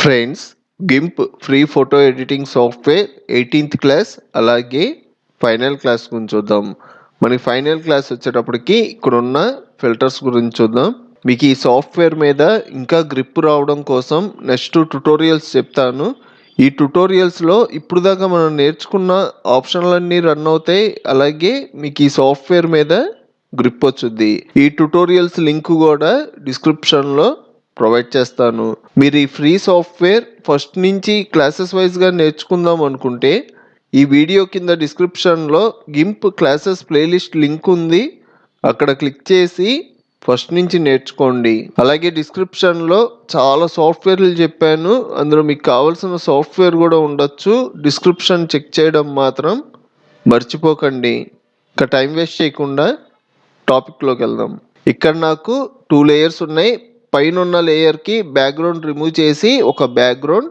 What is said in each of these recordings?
Friends, GIMP free photo editing software 18th class అలాగే final class గురించి చూద్దాం. మనకి ఫైనల్ క్లాస్ వచ్చేటప్పటికి ఇక్కడున్న ఫిల్టర్స్ గురించి చూద్దాం. మీకు ఈ సాఫ్ట్వేర్ మీద ఇంకా గ్రిప్ రావడం కోసం నెక్స్ట్ ట్యుటోరియల్స్ చెప్తాను. ఈ ట్యుటోరియల్స్లో ఇప్పుడు దాకా మనం నేర్చుకున్న ఆప్షన్లన్నీ రన్ అవుతాయి. అలాగే మీకు ఈ సాఫ్ట్వేర్ మీద గ్రిప్ వచ్చుద్ది. ఈ ట్యుటోరియల్స్ లింక్ కూడా డిస్క్రిప్షన్లో ప్రొవైడ్ చేస్తాను. మీరు ఈ ఫ్రీ సాఫ్ట్వేర్ ఫస్ట్ నుంచి క్లాసెస్ వైజ్గా నేర్చుకుందాం అనుకుంటే ఈ వీడియో కింద డిస్క్రిప్షన్లో గింప్ క్లాసెస్ ప్లేలిస్ట్ లింక్ ఉంది. అక్కడ క్లిక్ చేసి ఫస్ట్ నుంచి నేర్చుకోండి. అలాగే డిస్క్రిప్షన్లో చాలా సాఫ్ట్వేర్లు చెప్పాను, అందులో మీకు కావాల్సిన సాఫ్ట్వేర్ కూడా ఉండొచ్చు. డిస్క్రిప్షన్ చెక్ చేయడం మాత్రం మర్చిపోకండి. ఇక టైం వేస్ట్ చేయకుండా టాపిక్లోకి వెళ్దాం. ఇక్కడ నాకు 2 లేయర్స్ ఉన్నాయి. పైన ఉన్న లేయర్కి బ్యాక్గ్రౌండ్ రిమూవ్ చేసి ఒక బ్యాక్గ్రౌండ్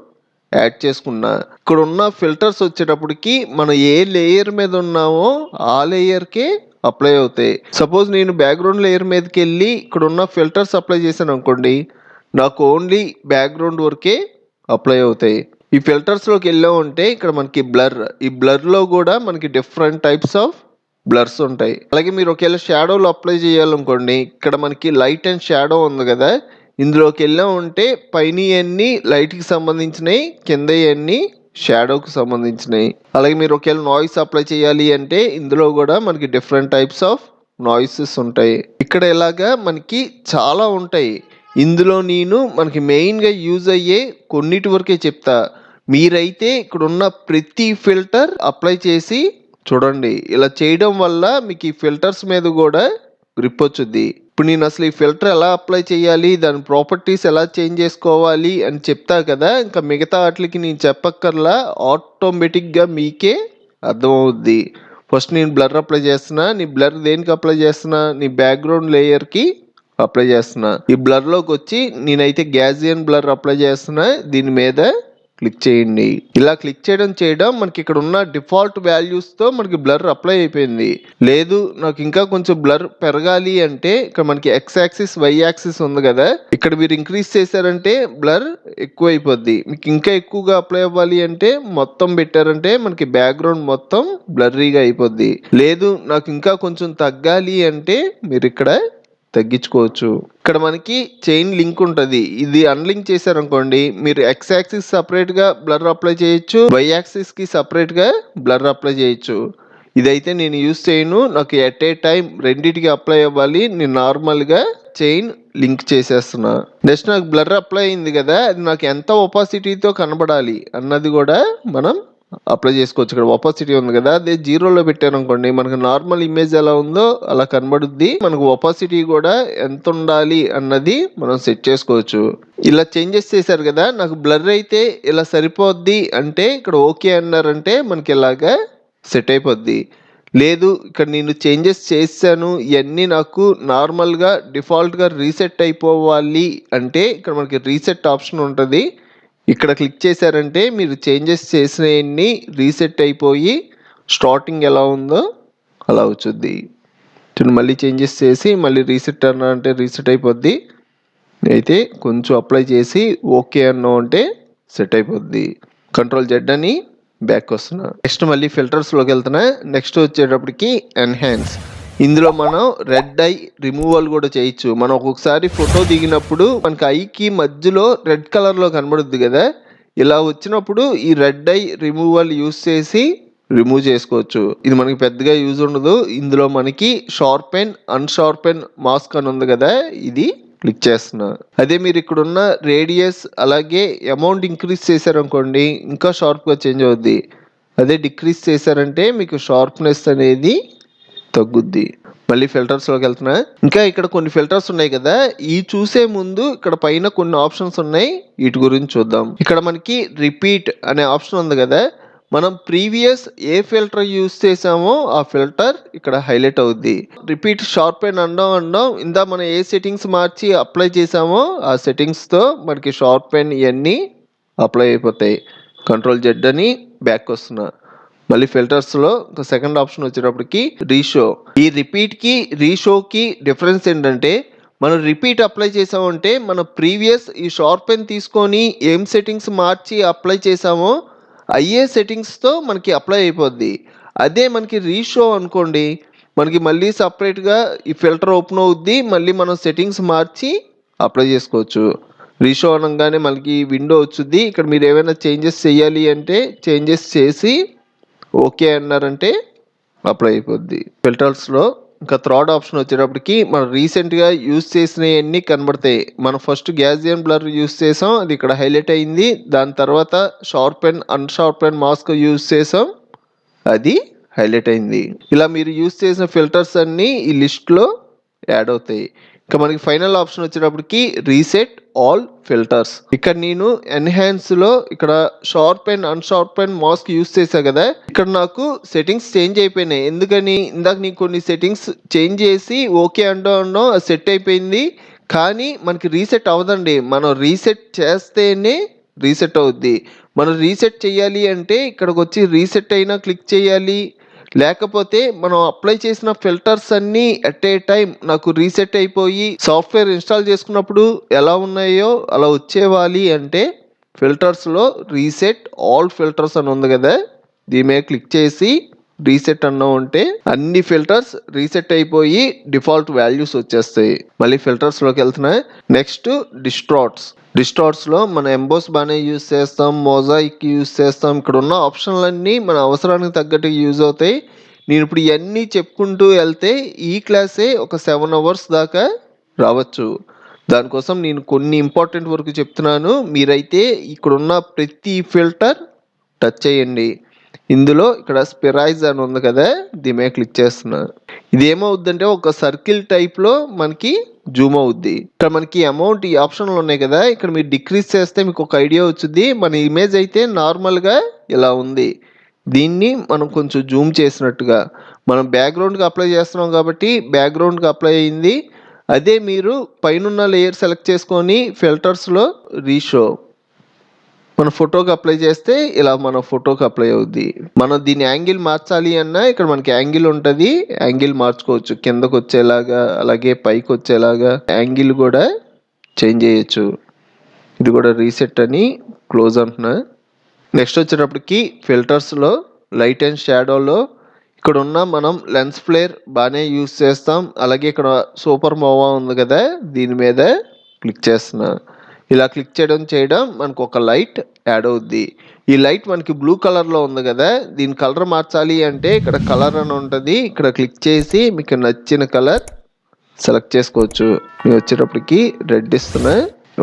యాడ్ చేసుకున్నా. ఇక్కడ ఉన్న ఫిల్టర్స్ వచ్చేటప్పటికి మనం ఏ లేయర్ మీద ఉన్నామో ఆ లేయర్కే అప్లై అవుతాయి. సపోజ్ నేను బ్యాక్గ్రౌండ్ లేయర్ మీదకి వెళ్ళి ఇక్కడ ఉన్న ఫిల్టర్స్ అప్లై చేశాను అనుకోండి, నాకు ఓన్లీ బ్యాక్గ్రౌండ్ వరకే అప్లై అవుతాయి. ఈ ఫిల్టర్స్లోకి వెళ్ళామంటే ఇక్కడ మనకి బ్లర్, ఈ బ్లర్లో కూడా మనకి డిఫరెంట్ టైప్స్ ఆఫ్ బ్లర్స్ ఉంటాయి. అలాగే మీరు ఒకవేళ షాడోలు అప్లై చేయాలనుకోండి, ఇక్కడ మనకి లైట్ అండ్ షాడో ఉంది కదా, ఇందులోకి వెళ్ళామంటే పైన అన్ని లైట్కి సంబంధించినవి, కింద అన్ని షాడోకి సంబంధించినవి. అలాగే మీరు ఒకవేళ నాయిస్ అప్లై చేయాలి అంటే ఇందులో కూడా మనకి డిఫరెంట్ టైప్స్ ఆఫ్ నాయిసెస్ ఉంటాయి. ఇక్కడ ఇలాగా మనకి చాలా ఉంటాయి. ఇందులో నేను మనకి మెయిన్గా యూజ్ అయ్యే కొన్నిటి వరకే చెప్తా. మీరైతే ఇక్కడ ఉన్న ప్రతి ఫిల్టర్ అప్లై చేసి చూడండి. ఇలా చేయడం వల్ల మీకు ఈ ఫిల్టర్స్ మీద కూడా గ్రిప్ వచ్చుద్ది. ఇప్పుడు నేను అసలు ఈ ఫిల్టర్ ఎలా అప్లై చేయాలి, దాని ప్రాపర్టీస్ ఎలా చేంజ్ చేసుకోవాలి అని చెప్తా కదా, ఇంకా మిగతా వాటికి నేను చెప్పక్కర్లా, ఆటోమేటిక్గా మీకే అర్థమవుద్ది. ఫస్ట్ నేను బ్లర్ అప్లై చేస్తున్నా. నీ బ్లర్ దేనికి అప్లై చేస్తున్నా? నీ బ్యాక్గ్రౌండ్ లేయర్కి అప్లై చేస్తున్నా. ఈ బ్లర్లోకి వచ్చి నేనైతే గ్యాజియన్ బ్లర్ అప్లై చేస్తున్నా. దీని మీద క్లిక్ చేయండి. ఇలా క్లిక్ చేయడం మనకి ఇక్కడ ఉన్న డిఫాల్ట్ వాల్యూస్తో మనకి బ్లర్ అప్లై అయిపోయింది. లేదు నాకు ఇంకా కొంచెం బ్లర్ పెరగాలి అంటే ఇక్కడ మనకి ఎక్స్ యాక్సిస్ వై యాక్సిస్ ఉంది కదా, ఇక్కడ మీరు ఇంక్రీజ్ చేశారంటే బ్లర్ ఎక్కువ అయిపోద్ది. మీకు ఇంకా ఎక్కువగా అప్లై అవ్వాలి అంటే మొత్తం పెట్టారంటే మనకి బ్యాక్గ్రౌండ్ మొత్తం బ్లర్రీగా అయిపోద్ది. లేదు నాకు ఇంకా కొంచెం తగ్గాలి అంటే మీరు ఇక్కడ తగ్గించుకోవచ్చు. ఇక్కడ మనకి చైన్ లింక్ ఉంటుంది. ఇది అన్లింక్ చేశారనుకోండి, మీరు ఎక్స్ యాక్సిస్ సపరేట్గా బ్లర్ అప్లై చేయొచ్చు, వై యాక్సిస్కి సపరేట్గా బ్లర్ అప్లై చేయొచ్చు. ఇదైతే నేను యూస్ చేయను, నాకు ఎట్ ఏ టైం రెండింటికి అప్లై అవ్వాలి. నేను నార్మల్గా చైన్ లింక్ చేసేస్తున్నా. నెక్స్ట్ నాకు బ్లర్ అప్లై అయింది కదా, అది నాకు ఎంత ఒపాసిటీతో కనబడాలి అన్నది కూడా మనం అప్లై చేసుకోవచ్చు. ఇక్కడ ఒపాసిటీ ఉంది కదా, అదే 0లో పెట్టాను అనుకోండి, మనకు నార్మల్ ఇమేజ్ ఎలా ఉందో అలా కనబడుద్ది. మనకు ఒపాసిటీ కూడా ఎంత ఉండాలి అన్నది మనం సెట్ చేసుకోవచ్చు. ఇలా చేంజెస్ చేశారు కదా, నాకు బ్లర్ అయితే ఇలా సరిపోద్ది అంటే ఇక్కడ ఓకే అన్నారంటే మనకి ఇలాగా సెట్ అయిపోద్ది. లేదు ఇక్కడ నేను చేంజెస్ చేశాను, ఇవన్నీ నాకు నార్మల్గా డిఫాల్ట్గా రీసెట్ అయిపోవాలి అంటే ఇక్కడ మనకి రీసెట్ ఆప్షన్ ఉంటుంది. ఇక్కడ క్లిక్ చేశారంటే మీరు చేంజెస్ చేసినవన్నీ రీసెట్ అయిపోయి స్టార్టింగ్ ఎలా ఉందో అలా వచ్చుద్ది. మళ్ళీ చేంజెస్ చేసి మళ్ళీ రీసెట్ అన్నా అంటే రీసెట్ అయిపోద్ది. అయితే కొంచెం అప్లై చేసి ఓకే అన్నా అంటే సెట్ అయిపోద్ది. Ctrl+Z అని బ్యాక్ వస్తున్నా. నెక్స్ట్ మళ్ళీ ఫిల్టర్స్లోకి వెళ్తున్నా. నెక్స్ట్ వచ్చేటప్పటికి ఎన్హాన్స్. ఇందులో మనం రెడ్ ఐ రిమూవల్ కూడా చేయొచ్చు. మనం ఒక్కొక్కసారి ఫోటో దిగినప్పుడు మనకి ఐకి మధ్యలో రెడ్ కలర్లో కనబడుద్ది కదా, ఇలా వచ్చినప్పుడు ఈ రెడ్ ఐ రిమూవల్ యూస్ చేసి రిమూవ్ చేసుకోవచ్చు. ఇది మనకి పెద్దగా యూజ్ ఉండదు. ఇందులో మనకి షార్పెన్ అన్షార్పెన్ మాస్క్ అని ఉంది కదా, ఇది క్లిక్ చేస్తున్నా. అదే మీరు ఇక్కడ ఉన్న రేడియస్ అలాగే అమౌంట్ ఇంక్రీజ్ చేశారనుకోండి ఇంకా షార్ప్గా చేంజ్ అవుద్ది. అదే డిక్రీజ్ చేశారంటే మీకు షార్ప్నెస్ అనేది తగ్గుద్ది. మళ్ళీ ఫిల్టర్స్లోకి వెళ్తున్నా. ఇంకా ఇక్కడ కొన్ని ఫిల్టర్స్ ఉన్నాయి కదా, ఈ చూసే ముందు ఇక్కడ పైన కొన్ని ఆప్షన్స్ ఉన్నాయి, వీటి గురించి చూద్దాం. ఇక్కడ మనకి రిపీట్ అనే ఆప్షన్ ఉంది కదా, మనం ప్రీవియస్ ఏ ఫిల్టర్ యూస్ చేసామో ఆ ఫిల్టర్ ఇక్కడ హైలైట్ అవుద్ది. రిపీట్ షార్పెన్ అనడం ఇందా మనం ఏ సెట్టింగ్స్ మార్చి అప్లై చేసామో ఆ సెట్టింగ్స్తో మనకి షార్పెన్ ఇవన్నీ అప్లై అయిపోతాయి. Ctrl+Z అని బ్యాక్ వస్తున్నా. మళ్ళీ ఫిల్టర్స్లో ఒక సెకండ్ ఆప్షన్ వచ్చేటప్పటికి రీషో. ఈ రిపీట్కి రీషోకి డిఫరెన్స్ ఏంటంటే మనం రిపీట్ అప్లై చేసామంటే మన ప్రీవియస్ ఈ షార్పెన్ తీసుకొని ఏం సెట్టింగ్స్ మార్చి అప్లై చేసామో అయ్యే సెట్టింగ్స్తో మనకి అప్లై అయిపోద్ది. అదే మనకి రీషో అనుకోండి, మనకి మళ్ళీ సపరేట్గా ఈ ఫిల్టర్ ఓపెన్ అవుద్ది, మళ్ళీ మనం సెట్టింగ్స్ మార్చి అప్లై చేసుకోవచ్చు. రీషో అనగానే మనకి విండో వచ్చుద్ది. ఇక్కడ మీరు ఏమైనా చేంజెస్ చేయాలి అంటే చేంజెస్ చేసి ఓకే అన్నారంటే అప్లై అయిపోద్ది. ఫిల్టర్స్లో ఇంకా థర్డ్ ఆప్షన్ వచ్చేటప్పటికి మనం రీసెంట్గా యూజ్ చేసినవన్నీ కనబడతాయి. మనం ఫస్ట్ గ్యాజియన్ బ్లర్ యూజ్ చేసాం, అది ఇక్కడ హైలైట్ అయింది. దాని తర్వాత షార్పెన్ అన్షార్పెన్ మాస్క్ యూజ్ చేసాం, అది హైలైట్ అయింది. ఇలా మీరు యూజ్ చేసిన ఫిల్టర్స్ అన్నీ ఈ లిస్ట్లో యాడ్ అవుతాయి. ఇంకా మనకి ఫైనల్ ఆప్షన్ వచ్చేటప్పటికి రీసెట్ ఆల్ ఫిల్టర్స్. ఇక్కడ నేను ఎన్హాన్స్లో ఇక్కడ sharp and అన్షార్ప్ and mask use చేశా కదా, ఇక్కడ నాకు సెట్టింగ్స్ చేంజ్ అయిపోయినాయి. ఎందుకని ఇందాక నీకు కొన్ని సెట్టింగ్స్ చేంజ్ చేసి ఓకే అంటూ సెట్ అయిపోయింది, కానీ మనకి రీసెట్ అవ్వదండి. మనం రీసెట్ చేస్తేనే రీసెట్ అవుద్ది. మనం రీసెట్ చేయాలి అంటే ఇక్కడికి వచ్చి రీసెట్ అయినా క్లిక్ చేయాలి, లేకపోతే మనం అప్లై చేసిన ఫిల్టర్స్ అన్నీ ఎట్ ఏ టైం నాకు రీసెట్ అయిపోయి సాఫ్ట్వేర్ ఇన్స్టాల్ చేసుకున్నప్పుడు ఎలా ఉన్నాయో అలా వచ్చేవాలి అంటే ఫిల్టర్స్లో రీసెట్ ఆల్ ఫిల్టర్స్ అని ఉంది కదా, దీని మీద క్లిక్ చేసి రీసెట్ అన్నా ఉంటే అన్ని ఫిల్టర్స్ రీసెట్ అయిపోయి డిఫాల్ట్ వాల్యూస్ వచ్చేస్తాయి. మళ్ళీ ఫిల్టర్స్లోకి వెళ్తున్నా. నెక్స్ట్ డిస్టార్ట్స్లో మన ఎంబోస్ బాగానే యూజ్ చేస్తాం, మొజాయిక్ యూజ్ చేస్తాం. ఇక్కడ ఉన్న ఆప్షన్లన్నీ మన అవసరానికి తగ్గట్టు యూజ్ అవుతాయి. నేను ఇప్పుడు ఇవన్నీ చెప్పుకుంటూ వెళ్తే ఈ క్లాసే ఒక 7 అవర్స్ దాకా రావచ్చు. దానికోసం నేను కొన్ని ఇంపార్టెంట్ వరకు చెప్తున్నాను. మీరైతే ఇక్కడున్న ప్రతి ఫిల్టర్ టచ్ చేయండి. ఇందులో ఇక్కడ స్పెరైజ్ అని ఉంది కదా, దీని మీద క్లిక్ చేస్తున్నా. ఇది ఏమవుద్దంటే ఒక సర్కిల్ టైప్లో మనకి జూమ్ అవుద్ది. ఇక్కడ మనకి అమౌంట్ ఈ ఆప్షన్లు ఉన్నాయి కదా, ఇక్కడ మీరు డిక్రీజ్ చేస్తే మీకు ఒక ఐడియా వచ్చింది. మన ఇమేజ్ అయితే నార్మల్గా ఇలా ఉంది, దీన్ని మనం కొంచెం జూమ్ చేసినట్టుగా మనం బ్యాక్గ్రౌండ్కి అప్లై చేస్తున్నాం కాబట్టి బ్యాక్గ్రౌండ్కి అప్లై అయింది. అదే మీరు పైన లేయర్ సెలెక్ట్ చేసుకొని ఫిల్టర్స్లో రీషో మన ఫోటోకి అప్లై చేస్తే ఇలా మన ఫోటోకి అప్లై అవుద్ది. మనం దీని యాంగిల్ మార్చాలి అన్నా ఇక్కడ మనకి యాంగిల్ ఉంటుంది, యాంగిల్ మార్చుకోవచ్చు కిందకు వచ్చేలాగా, అలాగే పైకి వచ్చేలాగా యాంగిల్ కూడా చేంజ్ చేయొచ్చు. ఇది కూడా రీసెట్ అని క్లోజ్ అంటున్నా. నెక్స్ట్ వచ్చేటప్పటికి ఫిల్టర్స్లో లైట్ అండ్ షాడోలో ఇక్కడ ఉన్న మనం లెన్స్ ఫ్లేర్ బాగానే యూస్ చేస్తాం. అలాగే ఇక్కడ సూపర్ మోవా ఉంది కదా, దీని మీద క్లిక్ చేస్తున్నా. ఇలా క్లిక్ చేయడం మనకు ఒక లైట్ యాడ్ అవుద్ది. ఈ లైట్ మనకి బ్లూ కలర్లో ఉంది కదా, దీని కలర్ మార్చాలి అంటే ఇక్కడ కలర్ అని ఉంటుంది, ఇక్కడ క్లిక్ చేసి మీకు నచ్చిన కలర్ సెలెక్ట్ చేసుకోవచ్చు. నేను వచ్చేటప్పటికి రెడ్ ఇస్తున్నా,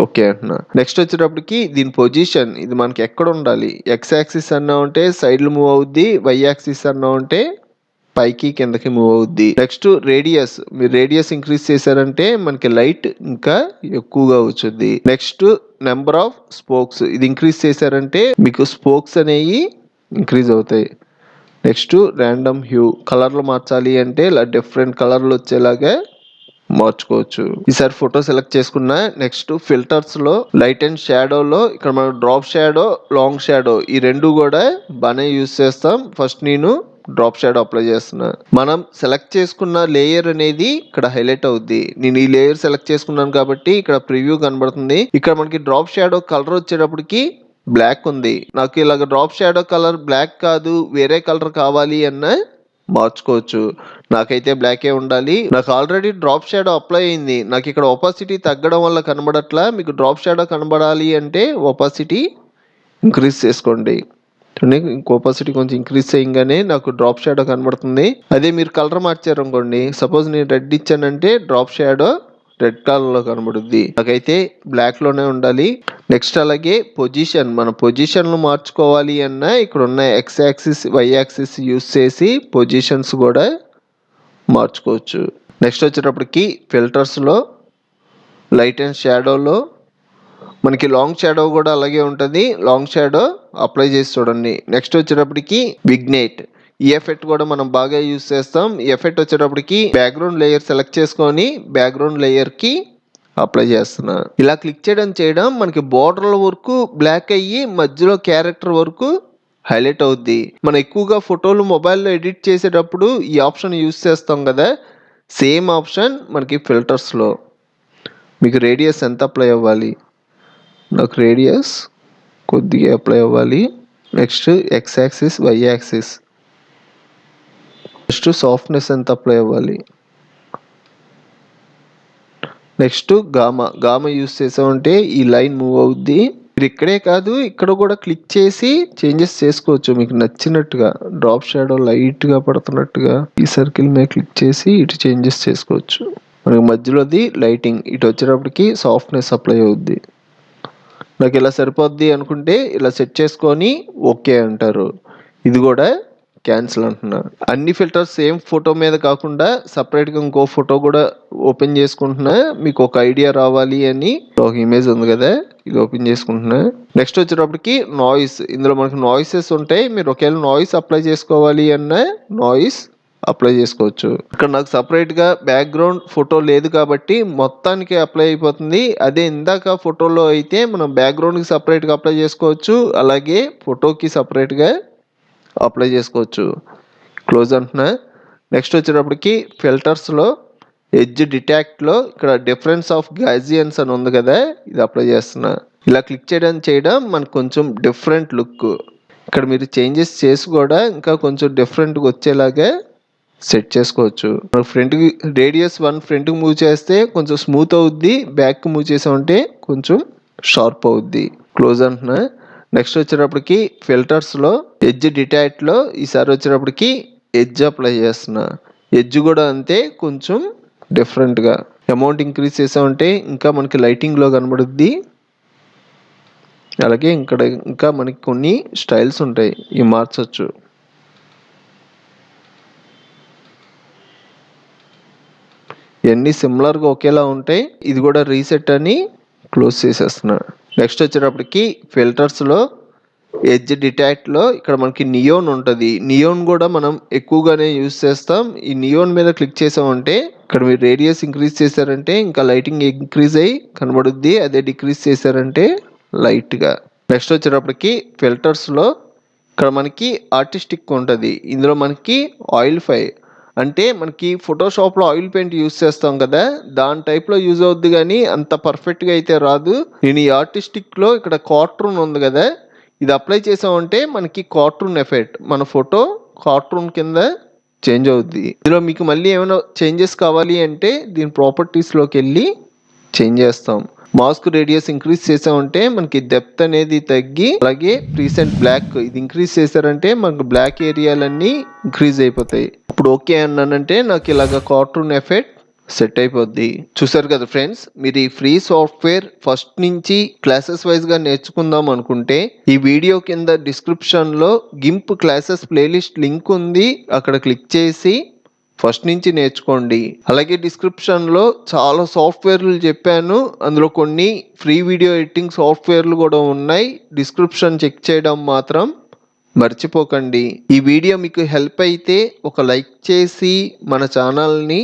ఓకే అంటున్నా. నెక్స్ట్ వచ్చేటప్పటికి దీని పొజిషన్, ఇది మనకి ఎక్కడ ఉండాలి, ఎక్స్ యాక్సిస్ అన్నా ఉంటే సైడ్లు మూవ్ అవుద్ది, వై యాక్సిస్ అన్నా ఉంటే పైకి కిందకి మూవ్ అవుద్ది. నెక్స్ట్ రేడియస్, మీరు రేడియస్ ఇంక్రీజ్ చేశారంటే మనకి లైట్ ఇంకా ఎక్కువగా వచ్చుద్ది. నెక్స్ట్ నెంబర్ ఆఫ్ స్పోక్స్, ఇది ఇంక్రీజ్ చేశారంటే మీకు స్పోక్స్ అనేవి ఇంక్రీజ్ అవుతాయి. నెక్స్ట్ ర్యాండమ్ హ్యూ, కలర్లు మార్చాలి అంటే ఇలా డిఫరెంట్ కలర్లు వచ్చేలాగా మార్చుకోవచ్చు. ఈసారి ఫోటో సెలెక్ట్ చేసుకున్నా. నెక్స్ట్ ఫిల్టర్స్లో లైట్ అండ్ షాడోలో ఇక్కడ మనం డ్రాప్ షాడో, లాంగ్ షాడో ఈ రెండు కూడా బాగానే యూజ్ చేస్తాం. ఫస్ట్ నేను డ్రాప్ షాడో అప్లై చేస్తున్నా. మనం సెలెక్ట్ చేసుకున్న లేయర్ అనేది ఇక్కడ హైలైట్ అవుద్ది. నేను ఈ లేయర్ సెలెక్ట్ చేసుకున్నాను కాబట్టి ఇక్కడ ప్రివ్యూ కనబడుతుంది. ఇక్కడ మనకి డ్రాప్ షాడో కలర్ వచ్చేటప్పటికి బ్లాక్ ఉంది. నాకు ఇలాగ డ్రాప్ షాడో కలర్ బ్లాక్ కాదు వేరే కలర్ కావాలి అన్న మార్చుకోవచ్చు. నాకైతే బ్లాకే ఉండాలి. నాకు ఆల్రెడీ డ్రాప్ షాడో అప్లై అయింది. నాకు ఇక్కడ ఒపాసిటీ తగ్గడం వల్ల కనబడట్లా. మీకు డ్రాప్ షాడో కనబడాలి అంటే ఒపాసిటీ ఇంక్రీజ్ చేసుకోండి. ఒపాసిటీ కొంచెం ఇంక్రీజ్ చేయగానే నాకు డ్రాప్ షాడో కనబడుతుంది. అదే మీరు కలర్ మార్చారు అనుకోండి, సపోజ్ నేను రెడ్ ఇచ్చానంటే డ్రాప్ షాడో రెడ్ కలర్లో కనబడుద్ది. నాకైతే బ్లాక్లోనే ఉండాలి. నెక్స్ట్ అలాగే పొజిషన్, మన పొజిషన్లు మార్చుకోవాలి అన్నా ఇక్కడ ఉన్న x axis, y axis use చేసి పొజిషన్స్ కూడా మార్చుకోవచ్చు. నెక్స్ట్ వచ్చేటప్పటికి ఫిల్టర్స్లో లైట్ అండ్ షాడోలో మనకి లాంగ్ షాడో కూడా అలాగే ఉంటుంది. లాంగ్ షాడో అప్లై చేసి చూడండి. నెక్స్ట్ వచ్చేటప్పటికి విగ్నేట్, ఈ ఎఫెక్ట్ కూడా మనం బాగా యూజ్ చేస్తాం. ఈ ఎఫెక్ట్ వచ్చేటప్పటికి బ్యాక్గ్రౌండ్ లేయర్ సెలెక్ట్ చేసుకొని బ్యాక్గ్రౌండ్ లేయర్కి అప్లై చేస్తున్నా. ఇలా క్లిక్ చేయడం మనకి బోర్డర్ల వరకు బ్లాక్ అయ్యి మధ్యలో క్యారెక్టర్ వరకు హైలైట్ అవుద్ది. మనం ఎక్కువగా ఫోటోలు మొబైల్లో ఎడిట్ చేసేటప్పుడు ఈ ఆప్షన్ యూజ్ చేస్తాం కదా, సేమ్ ఆప్షన్ మనకి ఫిల్టర్స్లో. మీకు రేడియస్ ఎంత అప్లై అవ్వాలి? నాకు రేడియస్ కొద్దిగా అప్లై అవ్వాలి. Next x axis, y axis. Next softness ఎంత అప్లై అవ్వాలి? నెక్స్ట్ గామా యూస్ చేసామంటే ఈ లైన్ మూవ్ అవుద్ది. మీరు ఇక్కడే కాదు ఇక్కడ కూడా క్లిక్ చేసి చేంజెస్ చేసుకోవచ్చు మీకు నచ్చినట్టుగా. డ్రాప్ షాడో లైట్గా పడుతున్నట్టుగా ఈ సర్కిల్ మీద క్లిక్ చేసి ఇటు చేంజెస్ చేసుకోవచ్చు. మనకి మధ్యలోది లైటింగ్, ఇటు వచ్చేటప్పటికి సాఫ్ట్నెస్ అప్లై అవుద్ది. నాకు ఇలా సరిపోద్ది అనుకుంటే ఇలా సెట్ చేసుకొని ఓకే అంటారు. ఇది కూడా క్యాన్సిల్ అంటున్నా. అన్ని ఫిల్టర్స్ సేమ్ ఫోటో మీద కాకుండా సపరేట్గా ఇంకో ఫోటో కూడా ఓపెన్ చేసుకుంటున్నా, మీకు ఒక ఐడియా రావాలి అని. ఒక ఇమేజ్ ఉంది కదా, ఇది ఓపెన్ చేసుకుంటున్నా. నెక్స్ట్ వచ్చేటప్పటికి నాయిస్. ఇందులో మనకు నాయిసెస్ ఉంటాయి. మీరు ఒకవేళ నాయిస్ అప్లై చేసుకోవాలి అన్న నాయిస్ అప్లై చేసుకోవచ్చు. ఇక్కడ నాకు సపరేట్గా బ్యాక్గ్రౌండ్ ఫోటో లేదు కాబట్టి మొత్తానికి అప్లై అయిపోతుంది. అదే ఇందాక ఫోటోలో అయితే మనం బ్యాక్గ్రౌండ్కి సపరేట్గా అప్లై చేసుకోవచ్చు, అలాగే ఫోటోకి సపరేట్గా అప్లై చేసుకోవచ్చు. క్లోజ్ అంటున్నా. నెక్స్ట్ వచ్చేటప్పటికి ఫిల్టర్స్లో ఎడ్జ్ డిటాక్ట్లో ఇక్కడ డిఫరెన్స్ ఆఫ్ గాజియన్స్ అని ఉంది కదా, ఇది అప్లై చేస్తున్నా. ఇలా క్లిక్ చేయడం మనకు కొంచెం డిఫరెంట్ లుక్. ఇక్కడ మీరు చేంజెస్ చేసి కూడా ఇంకా కొంచెం డిఫరెంట్గా వచ్చేలాగా సెట్ చేసుకోవచ్చు. ఫ్రంట్కి రేడియస్ 1 ఫ్రంట్కి మూవ్ చేస్తే కొంచెం స్మూత్ అవుద్ది, బ్యాక్కి మూవ్ చేసామంటే కొంచెం షార్ప్ అవుద్ది. క్లోజ్ అంటున్నా. నెక్స్ట్ వచ్చేటప్పటికి ఫిల్టర్స్లో ఎడ్జ్ డిటాక్ట్లో ఈసారి వచ్చేటప్పటికి ఎడ్జ్ అప్లై చేస్తున్నా. ఎడ్జ్ కూడా అంతే, కొంచెం డిఫరెంట్గా. అమౌంట్ ఇంక్రీజ్ చేసామంటే ఇంకా మనకి లైటింగ్లో కనబడుద్ది. అలాగే ఇక్కడ ఇంకా మనకి కొన్ని స్టైల్స్ ఉంటాయి, ఇవి మార్చచ్చు. ఇవన్నీ సిమిలర్గా ఒకేలా ఉంటాయి. ఇది కూడా రీసెట్ అని క్లోజ్ చేసేస్తున్నా. నెక్స్ట్ వచ్చేటప్పటికి ఫిల్టర్స్లో ఎడ్జ్ డిటాక్ట్లో ఇక్కడ మనకి నియోన్ ఉంటుంది. నియోన్ కూడా మనం ఎక్కువగానే యూజ్ చేస్తాం. ఈ నియోన్ మీద క్లిక్ చేసామంటే ఇక్కడ మీరు రేడియస్ ఇంక్రీజ్ చేశారంటే ఇంకా లైటింగ్ ఇంక్రీజ్ అయ్యి కనబడుద్ది, అదే డిక్రీజ్ చేశారంటే లైట్గా. నెక్స్ట్ వచ్చేటప్పటికి ఫిల్టర్స్లో ఇక్కడ మనకి ఆర్టిస్టిక్ ఉంటుంది. ఇందులో మనకి ఆయిల్ ఫై అంటే మనకి ఫోటోషాప్లో ఆయిల్ పెయింట్ యూజ్ చేస్తాం కదా, దాని టైప్లో యూజ్ అవుద్ది కానీ అంత పర్ఫెక్ట్గా అయితే రాదు. నేను ఈ ఆర్టిస్టిక్లో ఇక్కడ కార్టూన్ ఉంది కదా, ఇది అప్లై చేసామంటే మనకి కార్టూన్ ఎఫెక్ట్, మన ఫోటో కార్టూన్ కింద చేంజ్ అవుద్ది. ఇందులో మీకు మళ్ళీ ఏమైనా చేంజెస్ కావాలి అంటే దీని ప్రాపర్టీస్లోకి వెళ్ళి చేంజ్ చేస్తాం. మాస్క్ రేడియస్ ఇంక్రీజ్ చేసామంటే మనకి డెప్త్ అనేది తగ్గి, అలాగే ప్రీసెంట్ బ్లాక్ ఇది ఇంక్రీజ్ చేశారంటే మనకు బ్లాక్ ఏరియాలన్నీ ఇంక్రీజ్ అయిపోతాయి. ఇప్పుడు ఓకే అన్నానంటే నాకు ఇలాగ కార్టూన్ ఎఫెక్ట్ సెట్ అయిపోద్ది. చూసారు కదా ఫ్రెండ్స్, మీరు ఈ ఫ్రీ సాఫ్ట్వేర్ ఫస్ట్ నుంచి క్లాసెస్ వైజ్గా నేర్చుకుందాం అనుకుంటే ఈ వీడియో కింద డిస్క్రిప్షన్లో గింప్ క్లాసెస్ ప్లేలిస్ట్ లింక్ ఉంది, అక్కడ క్లిక్ చేసి ఫస్ట్ నుంచి నేర్చుకోండి. అలాగే డిస్క్రిప్షన్లో చాలా సాఫ్ట్వేర్లు చెప్పాను, అందులో కొన్ని ఫ్రీ వీడియో ఎడిటింగ్ సాఫ్ట్వేర్లు కూడా ఉన్నాయి. డిస్క్రిప్షన్ చెక్ చేయడం మాత్రం మర్చిపోకండి. ఈ వీడియో మీకు హెల్ప్ అయితే ఒక లైక్ చేసి మన ఛానల్ని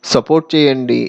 సపోర్ట్ చేయండి.